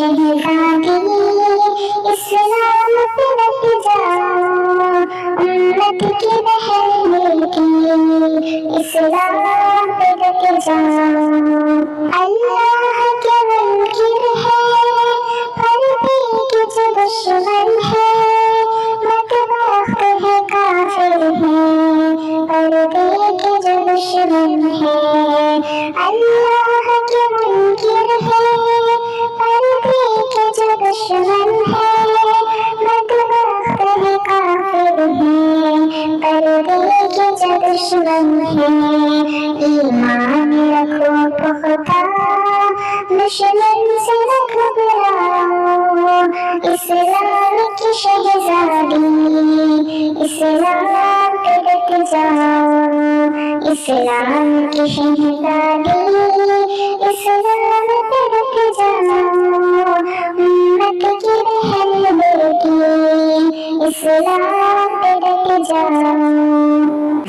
शहजादी, इस्लाम पे डट जाओ, उम्मत की बहन बेटी, इस्लाम पे डट जाओ। अल्लाह के मुनकिर है, पर्दे के जो दुश्मन है, बदबख्त है काफिर है, पर्दे के जो दुश्मन है। अल्लाह के मुनकिर है, पर्दे के जो दुश्मन है, बदबख्त है काफिर है, पर्दे के जो दुश्मन है। ईमान रखो पुख्ता, दुश्मन से न घबराओ, इस्लाम की शहजादी, इस्लाम पे डट जाओ, इस्लाम की शहजादी, इस्लाम पे डट जाओ, उम्मत की बहन बेटी, इस्लाम पे डट जाओ।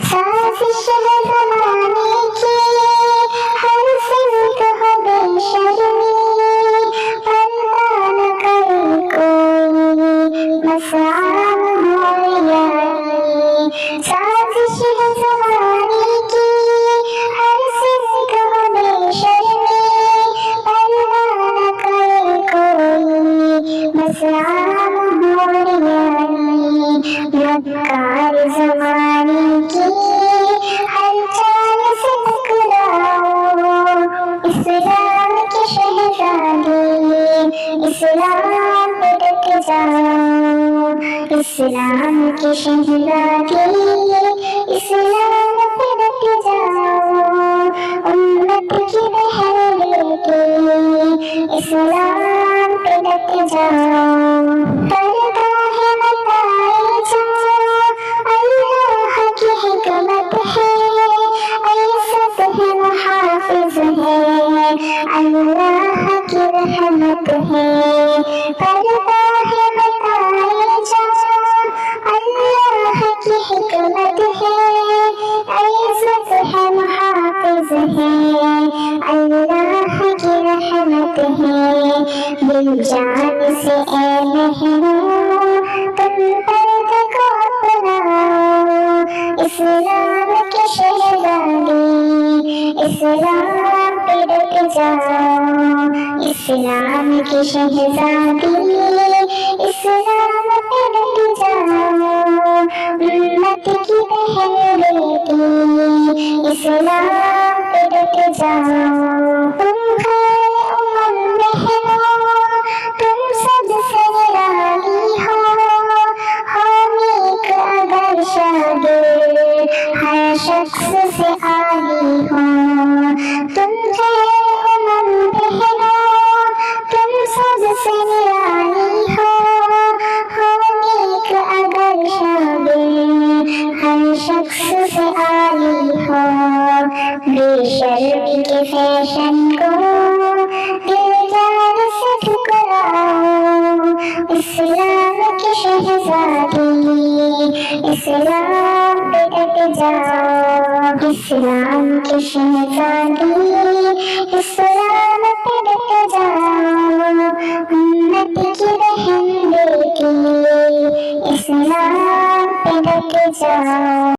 साजिश है ज़माने की, हर सिमत हो बेशर्मी, पर्दा न करे कोई, मसआम हो यारी। साजिश है ज़माने की, हर सिमत हो बेशर्मी, पर्दा न करे कोई, मसआम हो यारी। मक्कार ज़माने की, हर चाल से टकराओ, इस्लाम की शहजादी, इस्लाम पे डट जाओ, इस्लाम की शहजादी, इस्लाम पे डट जाओ, उम्मत की बहन बेटी, इस्लाम पे डट जाओ। पर्दा है बताए जाओ, अल्लाह की हिकमत है, ऐसत है मुहाफिज है, अल्लाह की रहमत है। पर्दा है बताए जाओ, अल्लाह की हिकमत है, ऐसत है मुहाफिज है, अल्लाह की रहमत है। दिल जान से ए महबूब तुम पर्दे को अपनाओ, इस्लाम की शहजादी, इस्लाम पे डट जाओ, इस्लाम की शहजादी, इस्लाम पे डट जाओ, उम्मत की बहन बेटी, इस्लाम पे डट जाओ। तुम खैर उम्म बहनों, तुम सबसे निराली हो नेक अगर शागिर्द हर शख्स से आली हो। तुम खैर उम्म बहनों, तुम सबसे निराली हो नेक अगर शागिर्द हर शख्स से आली हो। बेशर्मी के फैशन को दिल जान से ठुकराओ, इस्लाम की शहजादी, इस्लाम पे डट जाओ, इस्लाम की शहजादी,